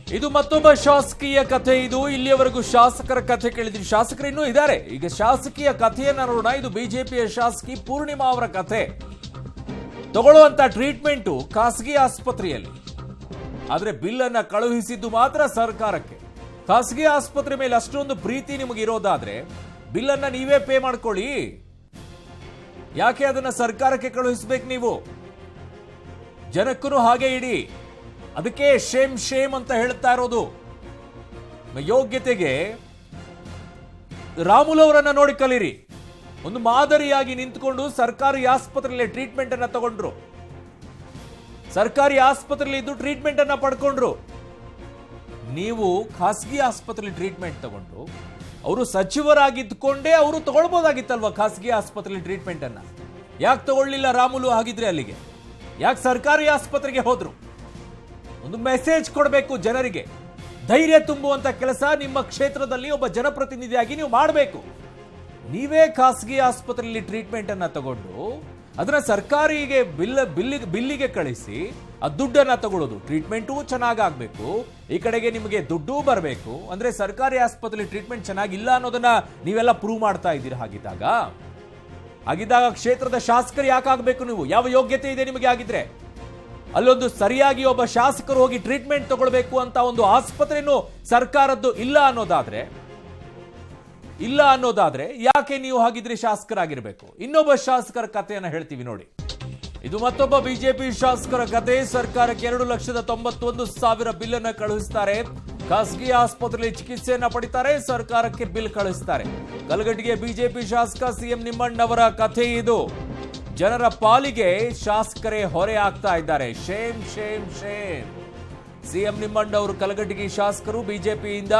ಇದು ಮತ್ತೊಬ್ಬ ಶಾಸಕೀಯ ಕಥೆ. ಇದು ಇಲ್ಲಿಯವರೆಗೂ ಶಾಸಕರ ಕಥೆ ಕೇಳಿದ್ರಿ. ಶಾಸಕರು ಇನ್ನೂ ಇದ್ದಾರೆ. ಈಗ ಶಾಸಕೀಯ ಕಥೆಯನ್ನ ನೋಡೋಣ. ಇದು ಬಿಜೆಪಿಯ ಶಾಸಕಿ ಪೂರ್ಣಿಮಾ ಅವರ ಕಥೆ. ತಗೊಳ್ಳುವಂತ ಟ್ರೀಟ್ಮೆಂಟು ಖಾಸಗಿ ಆಸ್ಪತ್ರೆಯಲ್ಲಿ, ಆದ್ರೆ ಬಿಲ್ ಅನ್ನ ಕಳುಹಿಸಿದ್ದು ಮಾತ್ರ ಸರ್ಕಾರಕ್ಕೆ. ಖಾಸಗಿ ಆಸ್ಪತ್ರೆ ಮೇಲೆ ಅಷ್ಟೊಂದು ಪ್ರೀತಿ ನಿಮಗೆ ಇರೋದಾದ್ರೆ ಬಿಲ್ ಅನ್ನ ನೀವೇ ಪೇ ಮಾಡ್ಕೊಳ್ಳಿ. ಯಾಕೆ ಅದನ್ನ ಸರ್ಕಾರಕ್ಕೆ ಕಳುಹಿಸಬೇಕು ನೀವು? ಜನಕ್ಕೂ ಹಾಗೆ ಇಡಿ. ಅದಕ್ಕೆ ಶೇಮ್ ಶೇಮ್ ಅಂತ ಹೇಳ್ತಾ ಇರೋದು. ಯೋಗ್ಯತೆಗೆ ರಾಮುಲು ಅವರನ್ನ ನೋಡಿ ಕಲೀರಿ. ಒಂದು ಮಾದರಿಯಾಗಿ ನಿಂತುಕೊಂಡು ಸರ್ಕಾರಿ ಆಸ್ಪತ್ರೆಯಲ್ಲಿ ಟ್ರೀಟ್ಮೆಂಟ್ ಅನ್ನ ತಗೊಂಡ್ರು. ಸರ್ಕಾರಿ ಆಸ್ಪತ್ರೆಯಲ್ಲಿ ಇದ್ದು ಟ್ರೀಟ್ಮೆಂಟ್ ಅನ್ನ ಪಡ್ಕೊಂಡ್ರು. ನೀವು ಖಾಸಗಿ ಆಸ್ಪತ್ರೆಯಲ್ಲಿ ಟ್ರೀಟ್ಮೆಂಟ್ ತಗೊಂಡು ಅವರು ಸಚಿವರಾಗಿದ್ದುಕೊಂಡೇ ಅವರು ತಗೊಳ್ಬೋದಾಗಿತ್ತಲ್ವಾ ಖಾಸಗಿ ಆಸ್ಪತ್ರೆಯಲ್ಲಿ ಟ್ರೀಟ್ಮೆಂಟ್ ಅನ್ನ? ಯಾಕೆ ತಗೊಳ್ಳಿಲ್ಲ ರಾಮುಲು? ಆಗಿದ್ರೆ ಅಲ್ಲಿಗೆ ಯಾಕೆ ಸರ್ಕಾರಿ ಆಸ್ಪತ್ರೆಗೆ ಹೋದ್ರು? ಒಂದು ಮೆಸೇಜ್ ಕೊಡಬೇಕು ಜನರಿಗೆ. ಧೈರ್ಯ ತುಂಬುವಂತ ಕೆಲಸ ನಿಮ್ಮ ಕ್ಷೇತ್ರದಲ್ಲಿ ಒಬ್ಬ ಜನಪ್ರತಿನಿಧಿಯಾಗಿ ನೀವು ಮಾಡಬೇಕು. ನೀವೇ ಖಾಸಗಿ ಆಸ್ಪತ್ರೆಯಲ್ಲಿ ಟ್ರೀಟ್ಮೆಂಟ್ ಅನ್ನ ತಗೊಂಡು ಅದನ್ನ ಸರ್ಕಾರಿಗೆ ಬಿಲ್ಲಿಗೆ ಕಳಿಸಿ ಆ ದುಡ್ಡನ್ನ ತಗೊಳ್ಳೋದು. ಟ್ರೀಟ್ಮೆಂಟು ಚೆನ್ನಾಗಾಗಬೇಕು, ಈ ಕಡೆಗೆ ನಿಮಗೆ ದುಡ್ಡು ಬರಬೇಕು. ಅಂದ್ರೆ ಸರ್ಕಾರಿ ಆಸ್ಪತ್ರೆಯಲ್ಲಿ ಟ್ರೀಟ್ಮೆಂಟ್ ಚೆನ್ನಾಗಿಲ್ಲ ಅನ್ನೋದನ್ನ ನೀವೆಲ್ಲ ಪ್ರೂವ್ ಮಾಡ್ತಾ ಇದ್ದೀರಾ. ಹಾಗಿದ್ದಾಗ ಕ್ಷೇತ್ರದ ಶಾಸಕರು ಯಾಕಾಗಬೇಕು ನೀವು? ಯಾವ ಯೋಗ್ಯತೆ ಇದೆ ನಿಮಗೆ? ಆಗಿದ್ರೆ ಅಲ್ಲೊಂದು ಸರಿಯಾಗಿ ಒಬ್ಬ ಶಾಸಕರು ಹೋಗಿ ಟ್ರೀಟ್ಮೆಂಟ್ ತಗೊಳ್ಬೇಕು ಅಂತ ಒಂದು ಆಸ್ಪತ್ರೆನೂ ಸರ್ಕಾರದ್ದು ಇಲ್ಲ ಅನ್ನೋದಾದ್ರೆ ಯಾಕೆ ನೀವು ಹಾಗಿದ್ರೆ ಶಾಸಕರಾಗಿರ್ಬೇಕು? ಇನ್ನೊಬ್ಬ ಶಾಸಕರ ಕಥೆಯನ್ನ ಹೇಳ್ತೀವಿ ನೋಡಿ. ಇದು ಮತ್ತೊಬ್ಬ ಬಿಜೆಪಿ ಶಾಸಕರ ಕಥೆ. ಸರ್ಕಾರಕ್ಕೆ 2,91,000 ಬಿಲ್ ಅನ್ನ ಕಳುಹಿಸ್ತಾರೆ. ಖಾಸಗಿ ಆಸ್ಪತ್ರೆಯಲ್ಲಿ ಚಿಕಿತ್ಸೆಯನ್ನ ಪಡಿತಾರೆ, ಸರ್ಕಾರಕ್ಕೆ ಬಿಲ್ ಕಳುಹಿಸ್ತಾರೆ. ಕಲಘಟಗಿಯ ಬಿಜೆಪಿ ಶಾಸಕ ಸಿಎಂ ನಿಮ್ಮಣ್ಣವರ ಕಥೆ ಇದು. ಜನರ ಪಾಲಿಗೆ ಶಾಸಕರೇ ಹೊರೆ ಆಗ್ತಾ ಇದ್ದಾರೆ. Shem Shem Shem. ಸಿಎಂ ನಿಮ್ಮಣ್ಣ ಅವರು ಕಲಘಟಗಿ ಶಾಸಕರು ಬಿಜೆಪಿಯಿಂದ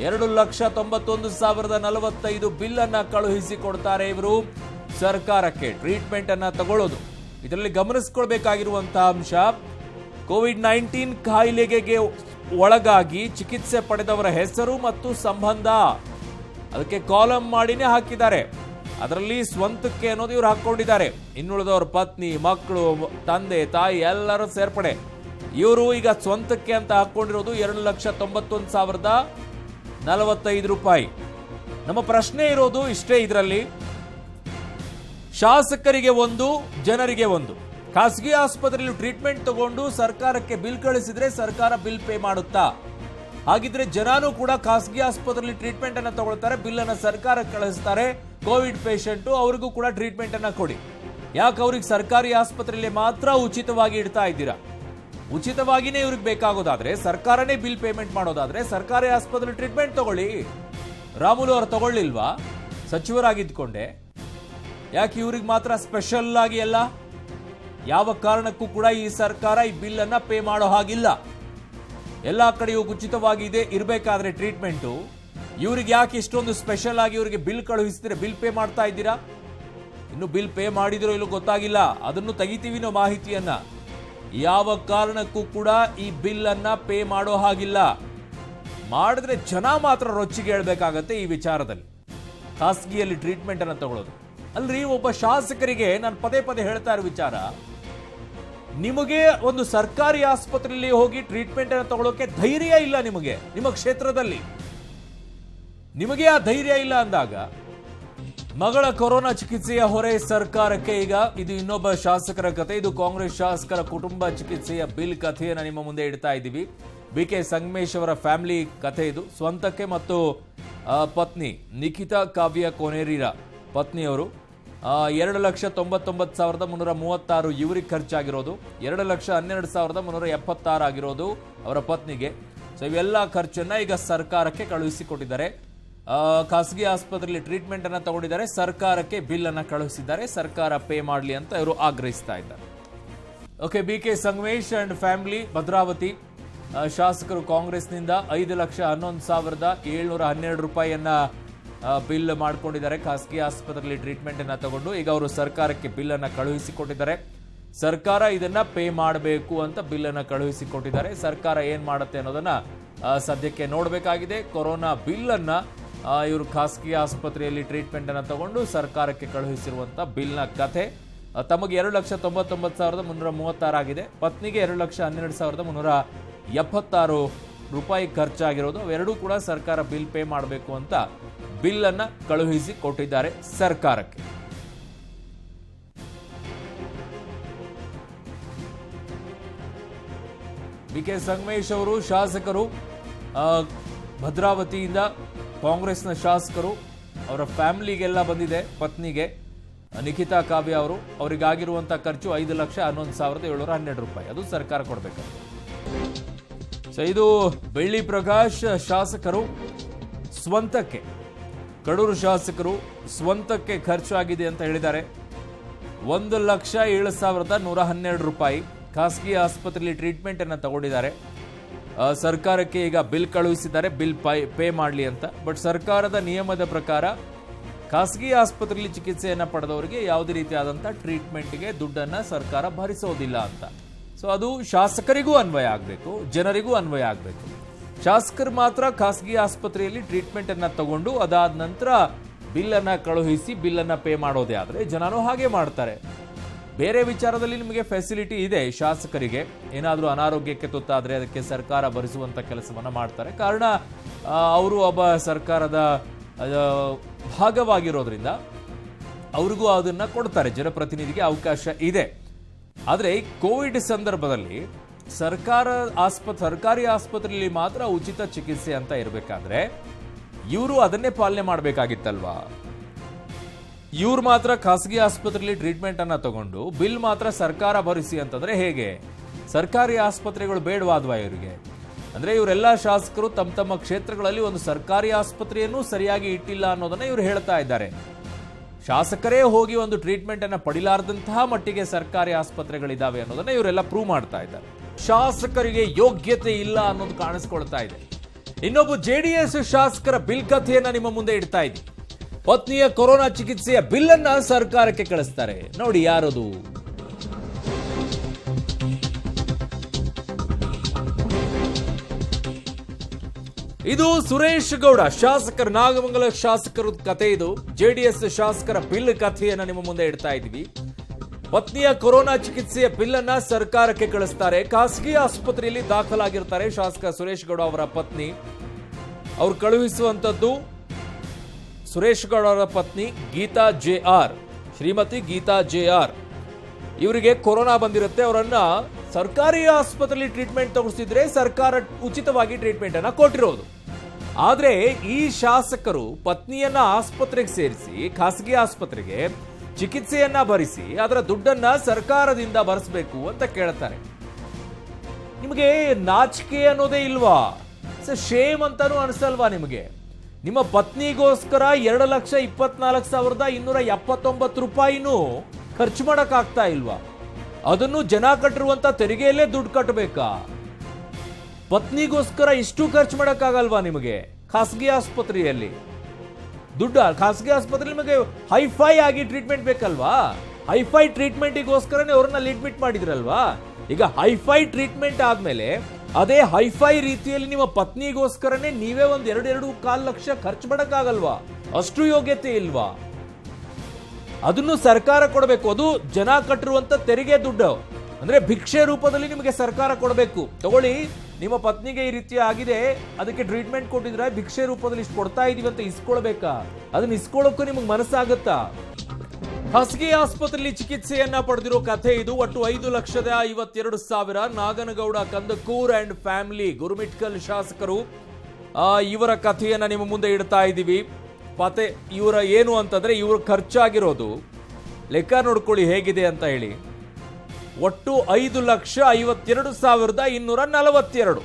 2,91,045 ಬಿಲ್ ಅನ್ನ ಕಳುಹಿಸಿ ಕೊಡ್ತಾರೆ. ಇವರು ಸರ್ಕಾರಕ್ಕೆ ಟ್ರೀಟ್ಮೆಂಟ್ ಅನ್ನ ತಗೊಳ್ಳೋದು. ಇದರಲ್ಲಿ ಗಮನಿಸಿಕೊಳ್ಬೇಕಾಗಿರುವಂತಹ ಅಂಶ, ಕೋವಿಡ್-19 ಕಾಯಿಲೆಗೆ ಒಳಗಾಗಿ ಚಿಕಿತ್ಸೆ ಪಡೆದವರ ಹೆಸರು ಮತ್ತು ಸಂಬಂಧ ಅದಕ್ಕೆ ಕಾಲಂ ಮಾಡಿನೇ ಹಾಕಿದ್ದಾರೆ. ಅದರಲ್ಲಿ ಸ್ವಂತಕ್ಕೆ ಅನ್ನೋದು ಇವರು ಹಾಕೊಂಡಿದ್ದಾರೆ. ಇನ್ನುಳಿದವರ ಪತ್ನಿ, ಮಕ್ಕಳು, ತಂದೆ, ತಾಯಿ ಎಲ್ಲರೂ ಸೇರ್ಪಡೆ. ಇವರು ಈಗ ಸ್ವಂತಕ್ಕೆ ಅಂತ ಹಾಕೊಂಡಿರೋದು 2,91,045 ರೂಪಾಯಿ. ನಮ್ಮ ಪ್ರಶ್ನೆ ಇರೋದು ಇಷ್ಟೇ. ಇದರಲ್ಲಿ ಶಾಸಕರಿಗೆ ಒಂದು, ಜನರಿಗೆ ಒಂದು. ಖಾಸಗಿ ಆಸ್ಪತ್ರೆಯಲ್ಲಿ ಟ್ರೀಟ್ಮೆಂಟ್ ತಗೊಂಡು ಸರ್ಕಾರಕ್ಕೆ ಬಿಲ್ ಕಳಿಸಿದ್ರೆ ಸರ್ಕಾರ ಬಿಲ್ ಪೇ ಮಾಡುತ್ತಾ? ಹಾಗಿದ್ರೆ ಜನನೂ ಕೂಡ ಖಾಸಗಿ ಆಸ್ಪತ್ರೆಯಲ್ಲಿ ಟ್ರೀಟ್ಮೆಂಟ್ ಅನ್ನ ತಗೊಳ್ತಾರೆ, ಬಿಲ್ ಅನ್ನ ಸರ್ಕಾರಕ್ಕೆ ಕಳಿಸ್ತಾರೆ. ಕೋವಿಡ್ ಪೇಷಂಟು ಅವ್ರಿಗೂ ಕೂಡ ಟ್ರೀಟ್ಮೆಂಟ್ ಅನ್ನ ಕೊಡಿ. ಯಾಕೆ ಅವ್ರಿಗೆ ಸರ್ಕಾರಿ ಆಸ್ಪತ್ರೆಯಲ್ಲಿ ಮಾತ್ರ ಉಚಿತವಾಗಿ ಇಡ್ತಾ ಇದ್ದೀರಾ? ಉಚಿತವಾಗಿನೇ ಇವ್ರಿಗೆ ಬೇಕಾಗೋದಾದ್ರೆ, ಸರ್ಕಾರನೇ ಬಿಲ್ ಪೇಮೆಂಟ್ ಮಾಡೋದಾದ್ರೆ ಸರ್ಕಾರಿ ಆಸ್ಪತ್ರೆ ಟ್ರೀಟ್ಮೆಂಟ್ ತಗೊಳ್ಳಿ. ರಾಮುಲು ಅವರು ತಗೊಳ್ಳಿಲ್ವಾ ಸಚಿವರಾಗಿದ್ಕೊಂಡೆ? ಯಾಕೆ ಇವ್ರಿಗೆ ಮಾತ್ರ ಸ್ಪೆಷಲ್ ಆಗಿ ಎಲ್ಲ? ಯಾವ ಕಾರಣಕ್ಕೂ ಕೂಡ ಈ ಸರ್ಕಾರ ಈ ಬಿಲ್ ಅನ್ನ ಪೇ ಮಾಡೋ ಹಾಗಿಲ್ಲ. ಎಲ್ಲಾ ಕಡೆಯೂ ಉಚಿತವಾಗಿ ಇದೆ ಇರಬೇಕಾದ್ರೆ ಟ್ರೀಟ್ಮೆಂಟು. ಇವ್ರಿಗೆ ಯಾಕೆ ಇಷ್ಟೊಂದು ಸ್ಪೆಷಲ್ ಆಗಿ ಇವರಿಗೆ ಬಿಲ್ ಕಳುಹಿಸಿದ್ರೆ ಬಿಲ್ ಪೇ ಮಾಡ್ತಾ ಇದ್ದೀರಾ? ಇನ್ನು ಬಿಲ್ ಪೇ ಮಾಡಿದ್ರೋ ಇಲ್ಲೋ ಗೊತ್ತಾಗಿಲ್ಲ, ಅದನ್ನು ತೆಗಿತೀವಿ ನಾವು ಮಾಹಿತಿಯನ್ನ. ಯಾವ ಕಾರಣಕ್ಕೂ ಕೂಡ ಈ ಬಿಲ್ ಅನ್ನ ಪೇ ಮಾಡೋ ಹಾಗಿಲ್ಲ. ಮಾಡಿದ್ರೆ ಜನ ಮಾತ್ರ ರೊಚ್ಚಿಗೆ ಹೇಳ್ಬೇಕಾಗತ್ತೆ ಈ ವಿಚಾರದಲ್ಲಿ. ಖಾಸಗಿಯಲ್ಲಿ ಟ್ರೀಟ್ಮೆಂಟ್ ಅನ್ನ ತಗೊಳ್ಳೋದು ಅಲ್ರಿ. ಒಬ್ಬ ಶಾಸಕರಿಗೆ ನಾನು ಪದೇ ಪದೇ ಹೇಳ್ತಾ ಇರೋ ವಿಚಾರ, ನಿಮಗೆ ಒಂದು ಸರ್ಕಾರಿ ಆಸ್ಪತ್ರೆಯಲ್ಲಿ ಹೋಗಿ ಟ್ರೀಟ್ಮೆಂಟ್ ಅನ್ನು ತಗೊಳ್ಳೋಕೆ ಧೈರ್ಯ ಇಲ್ಲ. ನಿಮಗೆ ನಿಮ್ಮ ಕ್ಷೇತ್ರದಲ್ಲಿ ನಿಮಗೆ ಆ ಧೈರ್ಯ ಇಲ್ಲ ಅಂದಾಗ ಮಗಳ ಕೊರೋನಾ ಚಿಕಿತ್ಸೆಯ ಹೊರೆ ಸರ್ಕಾರಕ್ಕೆ. ಈಗ ಇದು ಇನ್ನೊಬ್ಬ ಶಾಸಕರ ಕಥೆ. ಇದು ಕಾಂಗ್ರೆಸ್ ಶಾಸಕರ ಕುಟುಂಬ ಚಿಕಿತ್ಸೆಯ ಬಿಲ್ ಕಥೆಯನ್ನು ನಿಮ್ಮ ಮುಂದೆ ಇಡ್ತಾ ಇದ್ದೀವಿ. BK ಸಂಗಮೇಶ್ ಅವರ ಫ್ಯಾಮಿಲಿ ಕಥೆ ಇದು. ಸ್ವಂತಕ್ಕೆ ಮತ್ತು ಪತ್ನಿ ನಿಖಿತಾ ಕಾವ್ಯ ಕೊನೇರಿರ ಪತ್ನಿಯವರು 2,99,336 ಇವರಿಗೆ ಖರ್ಚಾಗಿರೋದು, 2,12,376 ಆಗಿರೋದು ಅವರ ಪತ್ನಿಗೆ. ಸೊ ಇವೆಲ್ಲ ಖರ್ಚನ್ನ ಈಗ ಸರ್ಕಾರಕ್ಕೆ ಕಳುಹಿಸಿಕೊಟ್ಟಿದ್ದಾರೆ. ಖಾಸಗಿ ಆಸ್ಪತ್ರೆಯಲ್ಲಿ ಟ್ರೀಟ್ಮೆಂಟ್ ಅನ್ನ ತಗೊಂಡಿದ್ದಾರೆ, ಸರ್ಕಾರಕ್ಕೆ ಬಿಲ್ ಅನ್ನ ಕಳುಹಿಸಿದ್ದಾರೆ. ಸರ್ಕಾರ ಪೇ ಮಾಡಲಿ ಅಂತ ಇವರು ಆಗ್ರಹಿಸ್ತಾ ಇದ್ದಾರೆ. Okay, BK Sangamesh and family Bhadravati ಶಾಸಕರು ಕಾಂಗ್ರೆಸ್ನಿಂದ 5,11,712 ರೂಪಾಯಿಯನ್ನ ಬಿಲ್ ಮಾಡ್ಕೊಂಡಿದ್ದಾರೆ. ಖಾಸಗಿ ಆಸ್ಪತ್ರೆಯಲ್ಲಿ ಟ್ರೀಟ್ಮೆಂಟ್ ಅನ್ನ ತಗೊಂಡು ಈಗ ಅವರು ಸರ್ಕಾರಕ್ಕೆ ಬಿಲ್ ಅನ್ನ ಕಳುಹಿಸಿಕೊಟ್ಟಿದ್ದಾರೆ. ಸರ್ಕಾರ ಇದನ್ನ ಪೇ ಮಾಡಬೇಕು ಅಂತ ಬಿಲ್ ಅನ್ನ ಕಳುಹಿಸಿಕೊಟ್ಟಿದ್ದಾರೆ. ಸರ್ಕಾರ ಏನ್ ಮಾಡುತ್ತೆ ಅನ್ನೋದನ್ನ ಸದ್ಯಕ್ಕೆ ನೋಡಬೇಕಾಗಿದೆ. ಕೊರೋನಾ ಬಿಲ್ ಅನ್ನ ಇವರು ಖಾಸಗಿ ಆಸ್ಪತ್ರೆಯಲ್ಲಿ ಟ್ರೀಟ್ಮೆಂಟ್ ಅನ್ನ ತಗೊಂಡು ಸರ್ಕಾರಕ್ಕೆ ಕಳುಹಿಸಿರುವಂತ ಬಿಲ್ ನ ಕಥೆ. ತಮಗೆ 2,99,336 ಆಗಿದೆ. ಪತ್ನಿಗೆ 2,12,376 ರೂಪಾಯಿ ಖರ್ಚಾಗಿರೋದು ಅವೆರಡೂ ಕೂಡ ಸರ್ಕಾರ ಬಿಲ್ ಪೇ ಮಾಡಬೇಕು ಅಂತ ಬಿಲ್ ಅನ್ನ ಕಳುಹಿಸಿ ಕೊಟ್ಟಿದ್ದಾರೆ ಸರ್ಕಾರಕ್ಕೆ. ಬಿ.ಕೆ. ಸಂಗಮೇಶ್ ಅವರು ಶಾಸಕರು, ಭದ್ರಾವತಿಯಿಂದ ಕಾಂಗ್ರೆಸ್ನ ಶಾಸಕರು, ಅವರ ಫ್ಯಾಮಿಲಿಗೆಲ್ಲ ಬಂದಿದೆ. ಪತ್ನಿಗೆ ನಿಖಿತಾ ಕಾವ್ಯ ಅವರು, ಅವರಿಗಾಗಿರುವಂತಹ ಖರ್ಚು 5,11,712 ರೂಪಾಯಿ. ಅದು ಸರ್ಕಾರ ಕೊಡಬೇಕು. ಸೊ ಇದು ಬೆಳ್ಳಿ ಪ್ರಕಾಶ್ ಶಾಸಕರು ಸ್ವಂತಕ್ಕೆ, ಕಡೂರು ಶಾಸಕರು ಸ್ವಂತಕ್ಕೆ ಖರ್ಚಾಗಿದೆ ಅಂತ ಹೇಳಿದ್ದಾರೆ. 1,07,112 ರೂಪಾಯಿ ಖಾಸಗಿ ಆಸ್ಪತ್ರೆಯಲ್ಲಿ ಟ್ರೀಟ್ಮೆಂಟ್ ಅನ್ನು ತಗೊಂಡಿದ್ದಾರೆ. ಸರ್ಕಾರಕ್ಕೆ ಈಗ ಬಿಲ್ ಕಳುಹಿಸಿದ್ದಾರೆ, ಬಿಲ್ ಪೇ ಮಾಡಲಿ ಅಂತ. ಬಟ್ ಸರ್ಕಾರದ ನಿಯಮದ ಪ್ರಕಾರ ಖಾಸಗಿ ಆಸ್ಪತ್ರೆಯಲ್ಲಿ ಚಿಕಿತ್ಸೆಯನ್ನು ಪಡೆದವರಿಗೆ ಯಾವುದೇ ರೀತಿಯಾದಂಥ ಟ್ರೀಟ್ಮೆಂಟ್ಗೆ ದುಡ್ಡನ್ನು ಸರ್ಕಾರ ಭರಿಸೋದಿಲ್ಲ ಅಂತ. ಸೊ ಅದು ಶಾಸಕರಿಗೂ ಅನ್ವಯ ಆಗಬೇಕು, ಜನರಿಗೂ ಅನ್ವಯ ಆಗಬೇಕು. ಶಾಸಕರು ಮಾತ್ರ ಖಾಸಗಿ ಆಸ್ಪತ್ರೆಯಲ್ಲಿ ಟ್ರೀಟ್ಮೆಂಟ್ ಅನ್ನು ತಗೊಂಡು ಅದಾದ ನಂತರ ಬಿಲ್ಲನ್ನು ಕಳುಹಿಸಿ ಬಿಲ್ಲನ್ನು ಪೇ ಮಾಡೋದೇ ಆದರೆ ಜನನೂ ಹಾಗೆ ಮಾಡ್ತಾರೆ. ಬೇರೆ ವಿಚಾರದಲ್ಲಿ ನಿಮಗೆ ಫೆಸಿಲಿಟಿ ಇದೆ. ಶಾಸಕರಿಗೆ ಏನಾದರೂ ಅನಾರೋಗ್ಯಕ್ಕೆ ತುತ್ತಾದರೆ ಅದಕ್ಕೆ ಸರ್ಕಾರ ಭರಿಸುವಂಥ ಕೆಲಸವನ್ನು ಮಾಡ್ತಾರೆ. ಕಾರಣ ಅವರು ಒಬ್ಬ ಸರ್ಕಾರದ ಭಾಗವಾಗಿರೋದ್ರಿಂದ ಅವ್ರಿಗೂ ಅದನ್ನು ಕೊಡ್ತಾರೆ. ಜನಪ್ರತಿನಿಧಿಗೆ ಅವಕಾಶ ಇದೆ. ಆದರೆ ಕೋವಿಡ್ ಸಂದರ್ಭದಲ್ಲಿ ಸರ್ಕಾರಿ ಆಸ್ಪತ್ರೆಯಲ್ಲಿ ಮಾತ್ರ ಉಚಿತ ಚಿಕಿತ್ಸೆ ಅಂತ ಇರಬೇಕಾದ್ರೆ ಇವರು ಅದನ್ನೇ ಪಾಲನೆ ಮಾಡಬೇಕಾಗಿತ್ತಲ್ವಾ? ಇವ್ರು ಮಾತ್ರ ಖಾಸಗಿ ಆಸ್ಪತ್ರೆಯಲ್ಲಿ ಟ್ರೀಟ್ಮೆಂಟ್ ಅನ್ನ ತಗೊಂಡು ಬಿಲ್ ಮಾತ್ರ ಸರ್ಕಾರ ಭರಿಸಿ ಅಂತಂದ್ರೆ ಹೇಗೆ? ಸರ್ಕಾರಿ ಆಸ್ಪತ್ರೆಗಳು ಬೇಡವಾದ್ವಾ ಇವರಿಗೆ? ಅಂದ್ರೆ ಇವರೆಲ್ಲ ಶಾಸಕರು ತಮ್ಮ ತಮ್ಮ ಕ್ಷೇತ್ರಗಳಲ್ಲಿ ಒಂದು ಸರ್ಕಾರಿ ಆಸ್ಪತ್ರೆಯನ್ನು ಸರಿಯಾಗಿ ಇಟ್ಟಿಲ್ಲ ಅನ್ನೋದನ್ನ ಇವರು ಹೇಳ್ತಾ ಇದ್ದಾರೆ. ಶಾಸಕರೇ ಹೋಗಿ ಒಂದು ಟ್ರೀಟ್ಮೆಂಟ್ ಅನ್ನ ಪಡಿಲಾರದಂತಹ ಮಟ್ಟಿಗೆ ಸರ್ಕಾರಿ ಆಸ್ಪತ್ರೆಗಳಿದಾವೆ ಅನ್ನೋದನ್ನ ಇವರೆಲ್ಲ ಪ್ರೂವ್ ಮಾಡ್ತಾ ಇದ್ದಾರೆ. ಶಾಸಕರಿಗೆ ಯೋಗ್ಯತೆ ಇಲ್ಲ ಅನ್ನೋದು ಕಾಣಿಸ್ಕೊಳ್ತಾ ಇದೆ. ಇನ್ನೊಬ್ಬ ಜೆಡಿಎಸ್ ಶಾಸಕರ ಬಿಲ್ ಕಥೆಯನ್ನ ನಿಮ್ಮ ಮುಂದೆ ಇಡ್ತಾ ಇದ್ದೀವಿ. ಪತ್ನಿಯ ಕೊರೋನಾ ಚಿಕಿತ್ಸೆಯ ಬಿಲ್ ಅನ್ನ ಸರ್ಕಾರಕ್ಕೆ ಕಳಿಸ್ತಾರೆ. ನೋಡಿ ಯಾರದು? ಇದು ಸುರೇಶ್ ಗೌಡ ಶಾಸಕರ, ನಾಗಮಂಗಲ ಶಾಸಕರ ಕಥೆ. ಇದು ಜೆಡಿಎಸ್ ಶಾಸಕರ ಬಿಲ್ ಕಥೆಯನ್ನ ನಿಮ್ಮ ಮುಂದೆ ಇಡ್ತಾ ಇದ್ದೀವಿ. ಪತ್ನಿಯ ಕೊರೋನಾ ಚಿಕಿತ್ಸೆಯ ಬಿಲ್ ಅನ್ನ ಸರ್ಕಾರಕ್ಕೆ ಕಳಿಸ್ತಾರೆ. ಖಾಸಗಿ ಆಸ್ಪತ್ರೆಯಲ್ಲಿ ದಾಖಲಾಗಿರ್ತಾರೆ ಶಾಸಕ ಸುರೇಶ್ ಗೌಡ ಅವರ ಪತ್ನಿ. ಅವ್ರು ಕಳುಹಿಸುವಂತದ್ದು ಸುರೇಶ್ ಗೌಡ ಅವರ ಪತ್ನಿ ಗೀತಾ ಜೆ.ಆರ್, ಶ್ರೀಮತಿ ಗೀತಾ ಜೆ.ಆರ್. ಇವರಿಗೆ ಕೊರೋನಾ ಬಂದಿರುತ್ತೆ. ಅವರನ್ನ ಸರ್ಕಾರಿ ಆಸ್ಪತ್ರೆಯಲ್ಲಿ ಟ್ರೀಟ್ಮೆಂಟ್ ತಗೊಳಿಸಿದ್ರೆ ಸರ್ಕಾರ ಉಚಿತವಾಗಿ ಟ್ರೀಟ್ಮೆಂಟ್ ಅನ್ನ ಕೊಟ್ಟಿರೋದು. ಆದ್ರೆ ಈ ಶಾಸಕರು ಪತ್ನಿಯನ್ನ ಆಸ್ಪತ್ರೆಗೆ ಸೇರಿಸಿ ಖಾಸಗಿ ಆಸ್ಪತ್ರೆಗೆ ಚಿಕಿತ್ಸೆಯನ್ನ ಭರಿಸಿ ಅದರ ದುಡ್ಡನ್ನ ಸರ್ಕಾರದಿಂದ ಭರಿಸಬೇಕು ಅಂತ ಕೇಳ್ತಾರೆ. ನಿಮಗೆ ನಾಚಿಕೆ ಅನ್ನೋದೇ ಇಲ್ವಾ? ಶೇಮ್ ಅಂತಾನು ಅನಿಸಲ್ವಾ ನಿಮಗೆ? ನಿಮ್ಮ ಪತ್ನಿಗೋಸ್ಕರ 2,24,279 ರೂಪಾಯಿನೂ ಖರ್ಚು ಮಾಡಕ್ ಆಗ್ತಾ ಇಲ್ವಾ? ಅದನ್ನು ಜನ ಕಟ್ಟಿರುವಂತ ತೆರಿಗೆಯಲ್ಲೇ ದುಡ್ಡು ಕಟ್ಟಬೇಕಾ? ಪತ್ನಿಗೋಸ್ಕರ ಇಷ್ಟು ಖರ್ಚು ಮಾಡಕ್ಕಾಗಲ್ವಾ ನಿಮಗೆ? ಖಾಸಗಿ ಆಸ್ಪತ್ರೆಯಲ್ಲಿ ಖಾಸಗಿ ಆಸ್ಪತ್ರೆ ನಿಮಗೆ ಹೈಫೈ ಆಗಿ ಟ್ರೀಟ್ಮೆಂಟ್ ಬೇಕಲ್ವಾ? ಹೈಫೈ ಟ್ರೀಟ್ಮೆಂಟಿಗೋಸ್ಕರನೇ ಅವ್ರನ್ನ ಅಲ್ಲಿ ಅಡ್ಮಿಟ್ ಮಾಡಿದ್ರಲ್ವಾ? ಈಗ ಹೈಫೈ ಟ್ರೀಟ್ಮೆಂಟ್ ಆದ್ಮೇಲೆ ಅದೇ ಹೈಫೈ ರೀತಿಯಲ್ಲಿ ನಿಮ್ಮ ಪತ್ನಿಗೋಸ್ಕರನೇ ನೀವೇ ಒಂದು 2.25 ಲಕ್ಷ ಖರ್ಚು ಮಾಡಕ್ಕಾಗಲ್ವಾ? ಅಷ್ಟು ಯೋಗ್ಯತೆ ಇಲ್ವಾ? ಅದನ್ನು ಸರ್ಕಾರ ಕೊಡಬೇಕು. ಅದು ಜನ ಕಟ್ಟಿರುವಂತ ತೆರಿಗೆ ದುಡ್ಡು, ಅಂದ್ರೆ ಭಿಕ್ಷೆ ರೂಪದಲ್ಲಿ ನಿಮಗೆ ಸರ್ಕಾರ ಕೊಡಬೇಕು. ತಗೊಳ್ಳಿ, ನಿಮ್ಮ ಪತ್ನಿಗೆ ಈ ರೀತಿ ಆಗಿದೆ, ಅದಕ್ಕೆ ಟ್ರೀಟ್ಮೆಂಟ್ ಕೊಟ್ಟಿದ್ರೆ ಭಿಕ್ಷೆ ರೂಪದಲ್ಲಿ ಇಷ್ಟು ಕೊಡ್ತಾ ಇದೀವಿ ಅಂತ ಇಸ್ಕೊಳ್ಬೇಕಾ? ಅದನ್ನ ಇಸ್ಕೊಳ್ಳೋಕ್ಕೂ ನಿಮಗೆ ಮನಸ್ಸಾಗತ್ತಾ? ಖಾಸಗಿ ಆಸ್ಪತ್ರೆಯಲ್ಲಿ ಚಿಕಿತ್ಸೆಯನ್ನ ಪಡೆದಿರೋ ಕಥೆ ಇದು. ಒಟ್ಟು 5,52,000 ನಾಗನಗೌಡ ಕಂದಕೂರ್ ಅಂಡ್ ಫ್ಯಾಮಿಲಿ, ಗುರುಮಿಟ್ಕಲ್ ಶಾಸಕರು. ಇವರ ಕಥೆಯನ್ನ ನಿಮ್ಮ ಮುಂದೆ ಇಡ್ತಾ ಇದ್ದೀವಿ. ಇವರ ಏನು ಅಂತಂದ್ರೆ ಇವ್ರ ಖರ್ಚಾಗಿರೋದು ಲೆಕ್ಕ ನೋಡ್ಕೊಳ್ಳಿ ಹೇಗಿದೆ ಅಂತ ಹೇಳಿ. ಒಟ್ಟು 5,52,242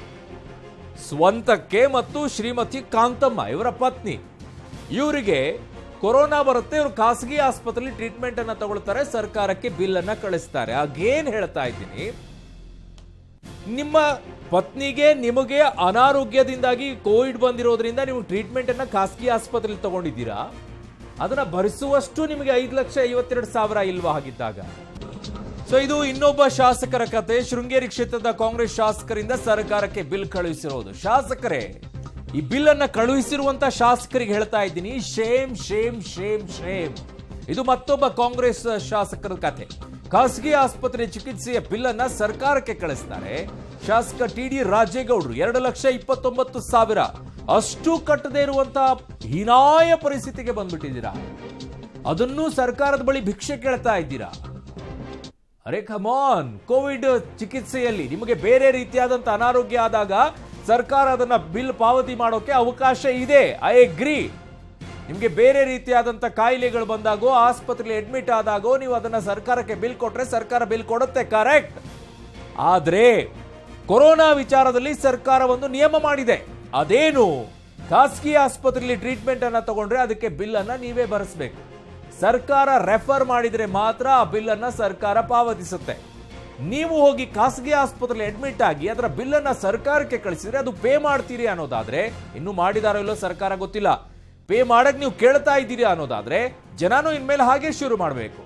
ಸ್ವಂತಕ್ಕೆ ಮತ್ತು ಶ್ರೀಮತಿ ಕಾಂತಮ್ಮ ಇವರ ಪತ್ನಿ, ಇವರಿಗೆ ಕೊರೋನಾ ಬರುತ್ತೆ. ಇವರು ಖಾಸಗಿ ಆಸ್ಪತ್ರೆಯಲ್ಲಿ ಟ್ರೀಟ್ಮೆಂಟ್ ಅನ್ನ ತಗೊಳ್ತಾರೆ, ಸರ್ಕಾರಕ್ಕೆ ಬಿಲ್ ಅನ್ನ ಕಳಿಸ್ತಾರೆ. ಆಗೇನ್ ಹೇಳ್ತಾ ಇದ್ದೀನಿ, ನಿಮ್ಮ ಪತ್ನಿಗೆ ನಿಮಗೆ ಅನಾರೋಗ್ಯದಿಂದಾಗಿ ಕೋವಿಡ್ ಬಂದಿರೋದ್ರಿಂದ ನೀವು ಟ್ರೀಟ್ಮೆಂಟ್ ಅನ್ನ ಖಾಸಗಿ ಆಸ್ಪತ್ರೆಯಲ್ಲಿ ತಗೊಂಡಿದ್ದೀರಾ, ಅದನ್ನ ಭರಿಸುವಷ್ಟು ನಿಮಗೆ 5,52,000 ಇಲ್ವಾ ಹಾಗಿದ್ದಾಗ? ಸೊ ಇದು ಇನ್ನೊಬ್ಬ ಶಾಸಕರ ಕತೆ. ಶೃಂಗೇರಿ ಕ್ಷೇತ್ರದ ಕಾಂಗ್ರೆಸ್ ಶಾಸಕರಿಂದ ಸರ್ಕಾರಕ್ಕೆ ಬಿಲ್ ಕಳುಹಿಸಿರೋದು. ಶಾಸಕರೇ, ಈ ಬಿಲ್ ಅನ್ನ ಕಳುಹಿಸಿರುವಂತ ಶಾಸಕರಿಗೆ ಹೇಳ್ತಾ ಇದ್ದೀನಿ, ಶೇಮ್ ಶೇಮ್ ಶೇಮ್ ಶೇಮ್. ಇದು ಮತ್ತೊಬ್ಬ ಕಾಂಗ್ರೆಸ್ ಶಾಸಕರ ಕತೆ. ಖಾಸಗಿ ಆಸ್ಪತ್ರೆ ಚಿಕಿತ್ಸೆಯ ಬಿಲ್ ಅನ್ನ ಸರ್ಕಾರಕ್ಕೆ ಕಳಿಸ್ತಾರೆ. ಶಾಸಕ ಟಿ.ಡಿ. ರಾಜೇಗೌಡರು 2,29,000 ಅಷ್ಟು ಕಟ್ಟದೇ ಇರುವಂತಹ ಹೀನಾಯ ಪರಿಸ್ಥಿತಿಗೆ ಬಂದ್ಬಿಟ್ಟಿದ್ದೀರಾ. ಅದನ್ನು ಸರ್ಕಾರದ ಬಳಿ ಭಿಕ್ಷೆ ಕೇಳ್ತಾ ಇದ್ದೀರಾ. ಅರೆ ಕಮಾನ್, ಕೋವಿಡ್ ಚಿಕಿತ್ಸೆಯಲ್ಲಿ ನಿಮಗೆ ಬೇರೆ ರೀತಿಯಾದಂತ ಅನಾರೋಗ್ಯ ಆದಾಗ ಸರ್ಕಾರ ಅದನ್ನ ಬಿಲ್ ಪಾವತಿ ಮಾಡೋಕೆ ಅವಕಾಶ ಇದೆ. I agree. ನಿಮಗೆ ಬೇರೆ ರೀತಿಯಾದಂತ ಕಾಯಿಲೆಗಳು ಬಂದಾಗೋ ಆಸ್ಪತ್ರೆಯಲ್ಲಿ ಅಡ್ಮಿಟ್ ಆದಾಗೋ ನೀವು ಅದನ್ನ ಸರ್ಕಾರಕ್ಕೆ ಬಿಲ್ ಕೊಟ್ರೆ ಸರ್ಕಾರ ಬಿಲ್ ಕೊಡುತ್ತೆ, ಕರೆಕ್ಟ್. ಆದ್ರೆ ಕೊರೋನಾ ವಿಚಾರದಲ್ಲಿ ಸರ್ಕಾರ ಒಂದು ನಿಯಮ ಮಾಡಿದೆ. ಅದೇನು? ಖಾಸಗಿ ಆಸ್ಪತ್ರೆಯಲ್ಲಿ ಟ್ರೀಟ್ಮೆಂಟ್ ಅನ್ನ ತಗೊಂಡ್ರೆ ಅದಕ್ಕೆ ಬಿಲ್ ಅನ್ನ ನೀವೇ ಭರಿಸಬೇಕು. ಸರ್ಕಾರ ರೆಫರ್ ಮಾಡಿದ್ರೆ ಮಾತ್ರ ಆ ಬಿಲ್ ಅನ್ನ ಸರ್ಕಾರ ಪಾವತಿಸುತ್ತೆ. ನೀವು ಹೋಗಿ ಖಾಸಗಿ ಆಸ್ಪತ್ರೆಯಲ್ಲಿ ಅಡ್ಮಿಟ್ ಆಗಿ ಅದರ ಬಿಲ್ ಅನ್ನ ಸರ್ಕಾರಕ್ಕೆ ಕಳಿಸಿದ್ರೆ ಅದು ಪೇ ಮಾಡ್ತೀರಿ ಅನ್ನೋದಾದ್ರೆ, ಇನ್ನು ಮಾಡಿದಾರೋ ಇಲ್ಲೋ ಸರ್ಕಾರ ಗೊತ್ತಿಲ್ಲ, ಪೇ ಮಾಡಕ್ ನೀವು ಕೇಳ್ತಾ ಇದ್ದೀರಿ ಅನ್ನೋದಾದ್ರೆ ಜನನು ಇನ್ಮೇಲೆ ಹಾಗೆ ಶುರು ಮಾಡಬೇಕು.